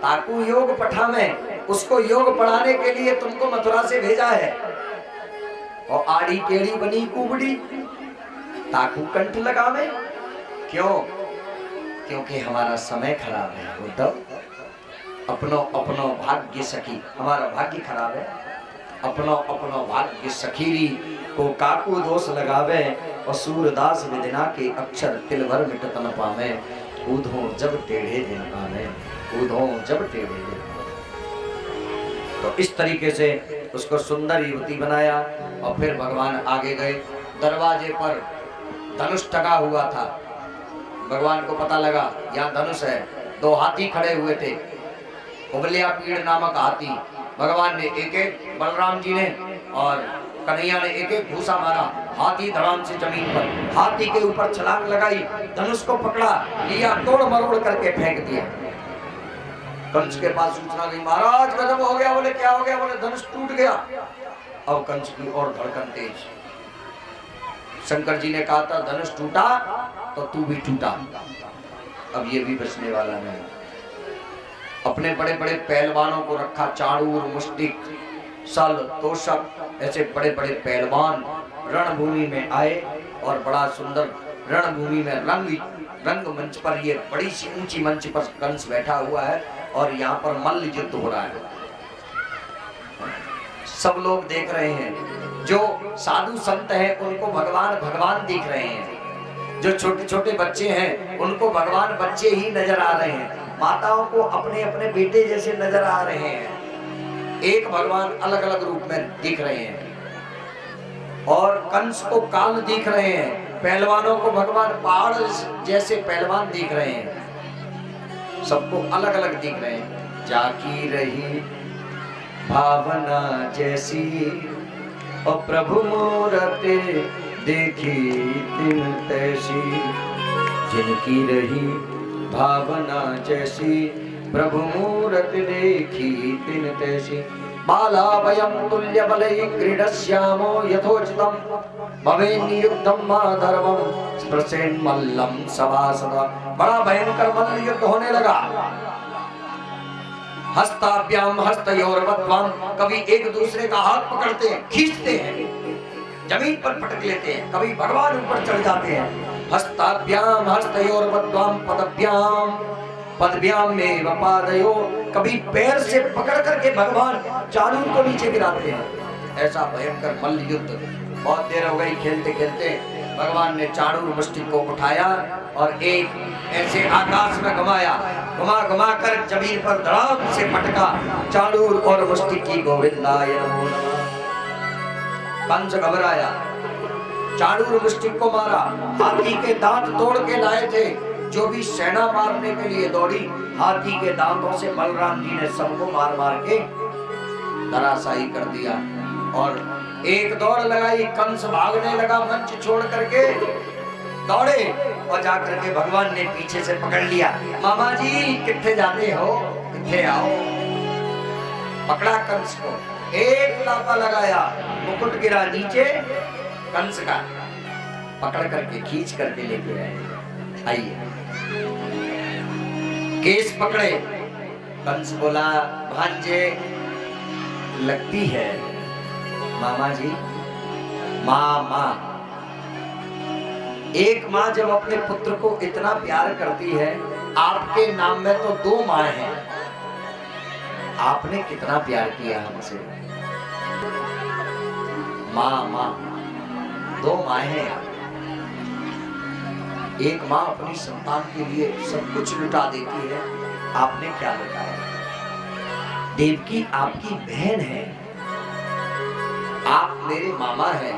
ताकू योग पठा में, उसको योग पढ़ाने के लिए तुमको मथुरा से भेजा है। और आड़ी केड़ी बनी कुबड़ी, ताकू कंठ लगावे। क्यों? क्योंकि हमारा समय खराब है उद्धव। अपनो अपनो भाग्य सखी, हमारा भाग्य खराब है। अपनो अपनो भाग्य सखीरी को काकू दोष लगावे, और सूरदास विदिना के अक्षर तिल भर मिटत न पावे। ऊधो जब टेढ़े दिन आवे, ऊधो जब टेढ़े दिन आवे। तो इस तरीके से उसको सुंदर युवती बनाया। और फिर भगवान आगे गए। दरवाजे पर धनुष टंगा हुआ था। भगवान को पता लगा यहाँ धनुष है। दो हाथी खड़े हुए थे, उबलिया पीड़ नामक हाथी। भगवान ने एक एक, बलराम जी ने और कन्हैया ने एक एक घूसा मारा। हाथी धड़ाम से जमीन पर, हाथी के ऊपर छलांग लगाई, धनुष को पकड़ा, लिया, तोड़ मरोड़ करके फेंक दिया। कंस के पास सूचना गई, महाराज गजब हो गया। बोले क्या हो गया? बोले धनुष टूट गया। अब कंस की और धड़कन तेज। शंकर जी ने कहा था धनुष टूटा तो तू भी टूटा, अब ये भी बचने वाला नहीं। अपने बड़े बड़े पहलवानों को रखा, चाणूर, मुष्टिक, सल, तोषक, ऐसे बड़े बड़े पहलवान रणभूमि में आए। और बड़ा सुंदर रणभूमि में रंग मंच पर, ये बड़ी सी ऊंची मंच पर कंस बैठा हुआ है और यहाँ पर मल्ल युद्ध हो रहा है। सब लोग देख रहे हैं। जो साधु संत हैं उनको भगवान भगवान दिख रहे हैं। जो छोटे छोटे बच्चे हैं उनको भगवान बच्चे ही नजर आ रहे हैं। माताओं को अपने अपने बेटे जैसे नजर आ रहे हैं। एक भगवान अलग अलग रूप में दिख रहे हैं। और कंस को काल दिख रहे हैं। पहलवानों को भगवान पहाड़ जैसे पहलवान दिख रहे हैं। सबको अलग अलग दिख रहे हैं। जाकी रही भावना जैसी, और प्रभु मूरते देखी तिन तैसी। जिनकी रही भावना जैसी, प्रभु मूरत देखी तिन तैसी। बाला वयं तुल्य बलै क्रीडस्यामो यथोचितं, भवेन्नियुद्धं माधर्वं स्पृशेन् मल्लं सभासदा। बड़ा भयंकर मल्ल युद्ध होने लगा। हस्ताभ्याम हस्तयोर्वत्वं, कभी एक दूसरे का हाथ पकड़ते हैं, खींचते हैं, जमीन पर पटक लेते हैं, कभी भगवान ऊपर चढ़ जाते हैं। हस्ताभ्याम हस्तयोर्वत्वं पदभ्याम पदभ्याम में वपादयो, कभी पैर से पकड़ करके भगवान चाणूर को नीचे गिराते हैं। ऐसा भयंकर मल्ल युद्ध। बहुत देर हो गई खेलते खेलते। भगवान ने चाणूर मुष्टिक को उठाया और एक ऐसे आकाश में घुमाया, घुमा घुमा कर जमीन पर धड़ाम से पटका। चाणूर और मुष्टिक की गोविंदाय नमो नमः। कंस घबराया, चाणूर मुष्टिक को मारा। हाथी के दांत तोड़ के लाए थे। जो भी सेना मारने के लिए दौड़ी, हाथी के दांतों से बलराम जी ने सबको मार मार के धराशायी कर दिया। और एक दौड़ लगाई, कंस भागने लगा मंच छोड़ करके। दौड़े और जाकर के भगवान ने पीछे से पकड़ लिया। मामा जी किथे जाते हो, किथे आओ। पकड़ा कंस को, एक लाफा लगाया, मुकुट गिरा नीचे कंस का। पकड़ करके खींच करके लेके आए। आइए, केस पकड़े। कंस बोला, भांजे लगती है मामा जी। मामा, एक माँ जब अपने पुत्र को इतना प्यार करती है, आपके नाम में तो दो माँ हैं, आपने कितना प्यार किया हमसे। माँ माँ, दो माँ हैं। एक माँ अपनी संतान के लिए सब कुछ लुटा देती है, आपने क्या लुटाया। देवकी आपकी बहन है, आप मेरे मामा हैं,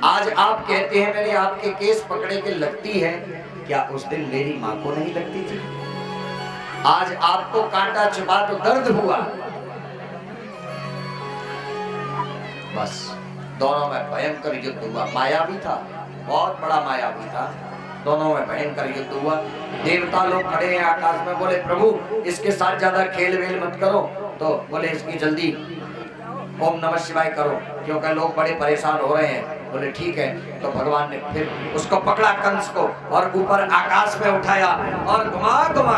आज आप कहते हैं मैंने आपके केस पकड़े के लगती है, क्या उस दिन मेरी माँ को नहीं लगती थी? आज आपको कांटा चुभा तो दर्द हुआ। बस दोनों में भयंकर युद्ध हुआ। मायावी था, बहुत बड़ा मायावी था। दोनों में भयंकर युद्ध हुआ। देवता लोग खड़े हैं आकाश में, बोले प्रभु इसके साथ ज्यादा खेल वेल मत करो। तो बोले इसकी जल्दी ओम नमः शिवाय करो, क्योंकि लोग बड़े परेशान हो रहे हैं। बोले ठीक है। तो भगवान ने फिर उसको पकड़ा, कंस को, और ऊपर आकाश में उठाया और घुमा घुमा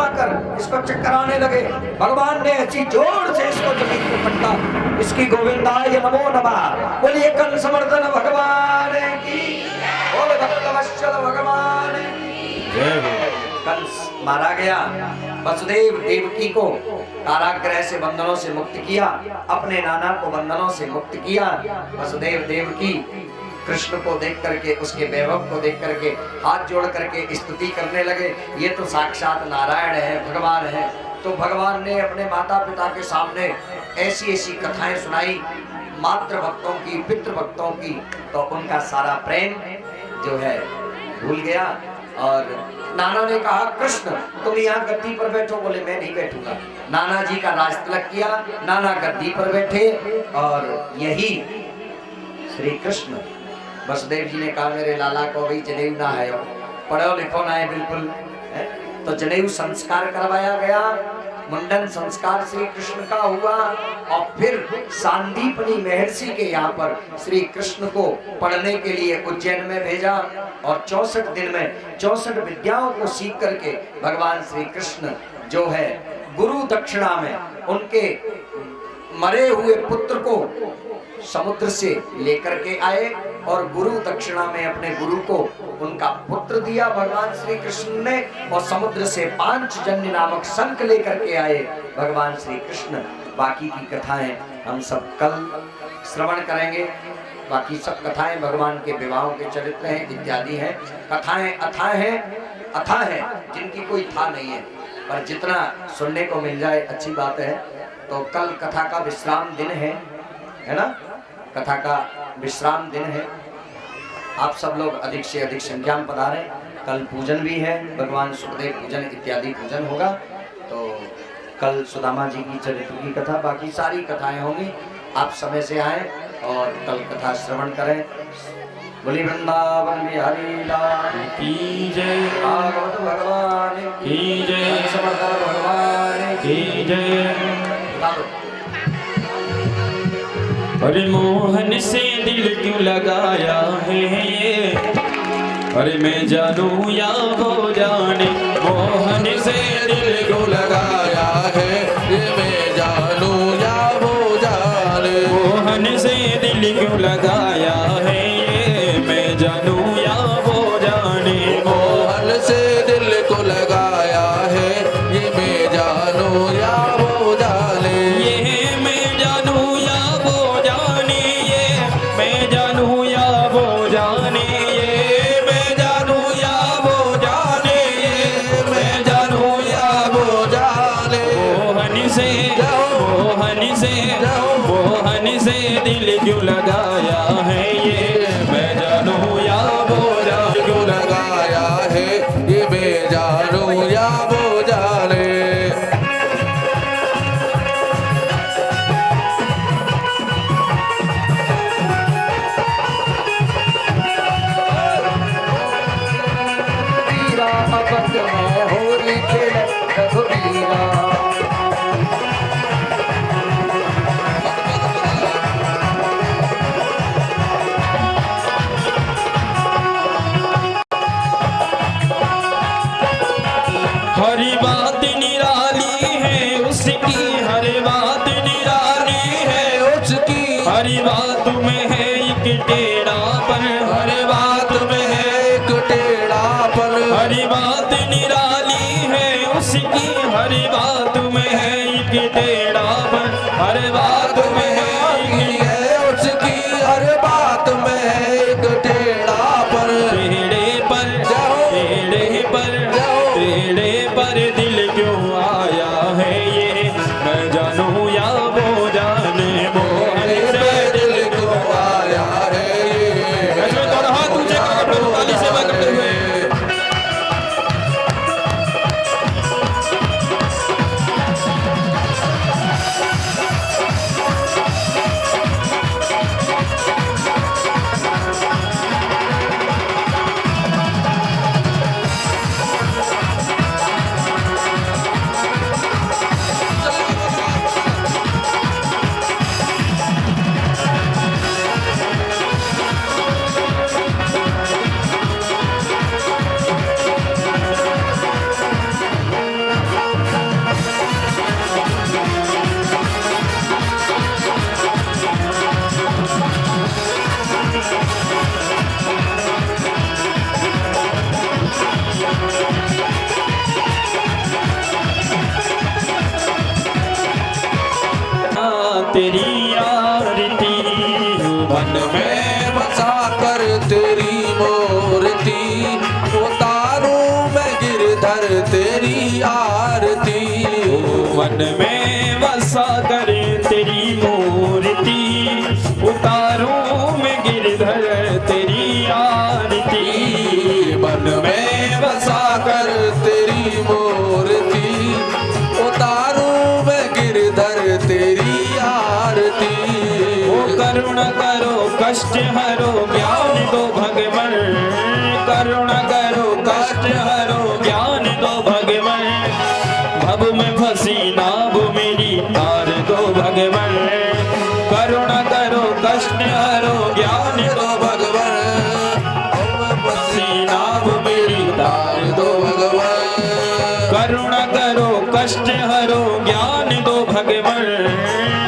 कर इसको चक्कराने लगे। भगवान ने ऐसी जोर से इसको जमीन पे पटका, इसकी गोविंदाय नमो नमः। बोलिए कंस मर्दन भगवान की, बोले भक्तवत्सल भगवान की जय। कंस मारा गया। वसुदेव देवकी को कारागृह से बंधनों से मुक्त किया, अपने नाना को बंधनों से मुक्त किया। वसुदेव देवकी कृष्ण को देख करके, उसके वैभव को देख करके हाथ जोड़ करके स्तुति करने लगे, ये तो साक्षात नारायण है, भगवान है। तो भगवान ने अपने माता पिता के सामने ऐसी ऐसी कथाएं सुनाई, मातृ भक्तों की, पितृ भक्तों की, तो उनका सारा प्रेम जो है भूल गया। और नाना ने कहा कृष्ण तुम यहाँ गद्दी पर बैठो। बोले मैं नहीं बैठूंगा। नाना जी का राज तिलक किया, नाना गद्दी पर बैठे, और यही श्री कृष्ण वसुदेव जी ने कहा मेरे लाला को भी जनेऊ ना है, पढ़ो लिखो ना है बिल्कुल है? तो जनेऊ संस्कार करवाया गया, मुंडन संस्कार श्री कृष्ण का हुआ। और फिर सांदीपनी महर्षि के यहाँ पर श्री कृष्ण को पढ़ने के लिए उज्जैन में भेजा, और 64 दिन में 64 विद्याओं को सीख करके भगवान श्री कृष्ण जो है गुरु दक्षिणा में उनके मरे हुए पुत्र को समुद्र से लेकर के आए, और गुरु दक्षिणा में अपने गुरु को उनका पुत्र दिया भगवान श्री कृष्ण ने। और समुद्र से पांचजन्य नामक शंख लेकर के आए भगवान श्री कृष्ण। बाकी की कथाएं हम सब कल श्रवण करेंगे। बाकी सब कथाएं भगवान के विवाहों के चरित्र हैं, इत्यादि हैं। कथाएं अथाह हैं जिनकी कोई था नहीं है, पर जितना सुनने को मिल जाए अच्छी बात है। तो कल कथा का विश्राम दिन है ना? कथा का विश्राम दिन है। आप सब लोग अधिक से अधिक संख्या में पधारें। कल पूजन भी है, भगवान सुखदेव पूजन इत्यादि पूजन होगा। तो कल सुदामा जी की चरित्र की कथा, बाकी सारी कथाएं होंगी। आप समय से आएं और कल कथा श्रवण करें। बोली वृंदावन बिहारी लाल की जय, भागवत भगवान की जय, समर्थ भगवान की जय। बता दो। अरे मोहन से दिल क्यों लगाया है ये, अरे मैं जानूं या वो जाने। मोहन से दिल क्यों लगाया है ये, मैं जानूं या वो जाने। मोहन से दिल क्यों लगाया है ये, मैं जानूं या वो जाने। मोहन से दिल को लगाया है ये, मैं जानूं या वो जाने। ये मैं जानूं या वो जाने, ये मैं जानूं या वो जाने। ये मैं जानूं या वो जाने, ये मैं जानूं या वो जाने। मोहन से दिल क्यों लगाया है ये, मैं जानूं या वो जाने। क्यों लगाया है ये, मैं जानूं या वो जाने। हरी बात निराली है उसकी, हर बात निराली है उसकी। हरी बात में है एक टेढ़ापन, हर बात में है एक टेढ़ापन। हरी बात निराली है उसकी, हर बात में है एक टेढ़ापन। हर बात में है उसकी, हर बात में है एक टेढ़ापन। टेढ़े पर जाओ, टेढ़े पर जाओ, टेढ़े पर दिल क्यों आया है ये, मैं जानूं या वो जाने। मोहन से दिल क्यों तेरी आरती। मन में बसा कर तेरी मूर्ति उतारूं मैं गिरधर तेरी आरती। मन में बसा कर तेरी मूर्ति उतारूं मैं गिरधर तेरी आरती। मन में बसा कर तेरी मूर्ति उतारूं मैं गिरधर तेरी आरती। ओ करुणा करो कष्ट हरो ज्ञान दो भगवन, करुणा करो कष्ट हरो ज्ञान दो भगवन। भव में फंसी नाव मेरी तार दो भगवन, करुणा करो कष्ट हरो ज्ञान दो भगवन। फंसी नाव मेरी तार दो भगवन, करुणा करो कष्ट हरो ज्ञान दो भगवन।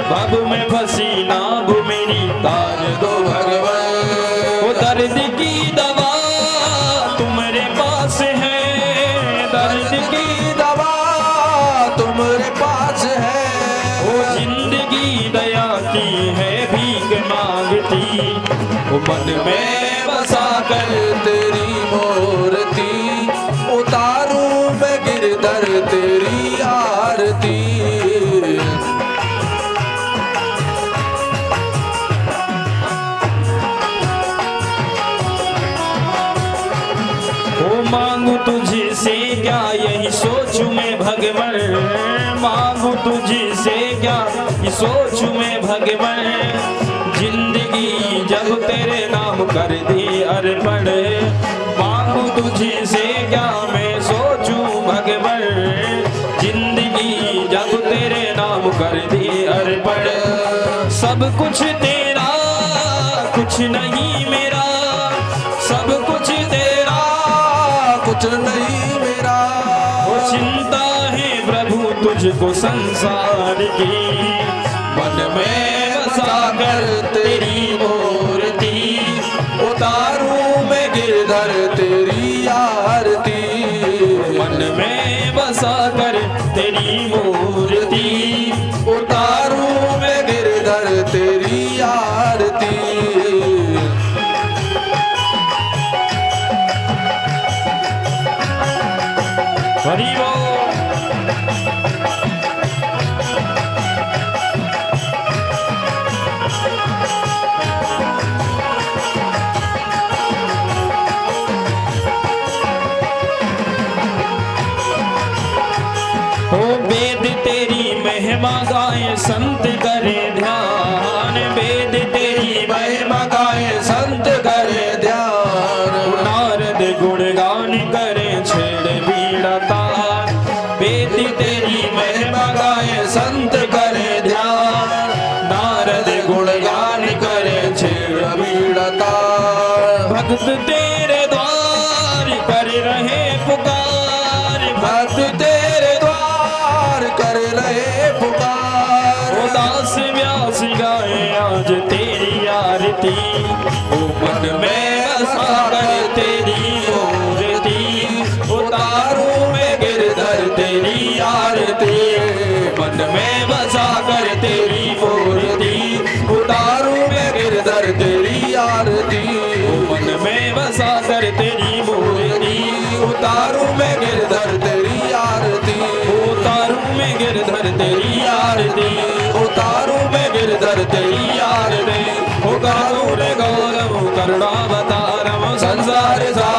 भव में फंसी नाव मेरी तार दो भगवन। वो दर्द की दवा तुम्हारे पास है, दर्द की दवा तुम्हारे पास है। वो जिंदगी दया की है भीख मांगती। वो मन में बसा कर तेरी मूर्ति उतारूं मैं गिरधर तेरी आरती। ओ मांगू तुझसे क्या यही सोचूं मैं भगवन, मांगू तुझसे क्या ये सोचूं मैं भगवन। जिंदगी जब तेरे नाम कर दी अर्पण, मांगू तुझसे क्या मैं सोचूं भगवन। जिंदगी जब तेरे नाम कर दी अर्पण। सब कुछ तेरा कुछ नहीं मेरा, सब कुछ तेरा कुछ नहीं मेरा। वो चिंता है प्रभु तुझको संसार की। मन में बसा कर तेरी मूर्ति उतारूं मैं गिरधर तेरी आरती। मन में बसा कर तेरी मूर्ति उतारूं मैं गिरधर तेरी आरती। हरि बोल। ओ वेद तेरी महिमा गाए संत करे ध्यान, वेद तेरी महिमा गाए संत करे ध्यान। नारद गुणगान करे छेड़ बीड़ा तान, वेद तेरी महिमा गाए संत करे ध्यान। नारद गुणगान करे छेड़ बीड़ा तान। भक्त तेरे द्वार कर रहे पुकार, भक्त तेरे कर रहे पुकार। ओ दास व्यास गाए आज तेरी आरती। ओ मन में बसा कर तेरी मूर्ति उतारूं मैं गिरधर तेरी आरती। मन में बसा कर तेरी मूर्ति उतारूं मैं गिरधर तेरी आरती। ओ मन में बसा कर तेरी मूर्ति उतारूं मैं गिरधर तेरी आरती। उतारूं मैं गिरधर तेरी आरती, उतारूं मैं गिरधर तेरी आरती। ओ गौर गौरव करुणावतारम संसार सार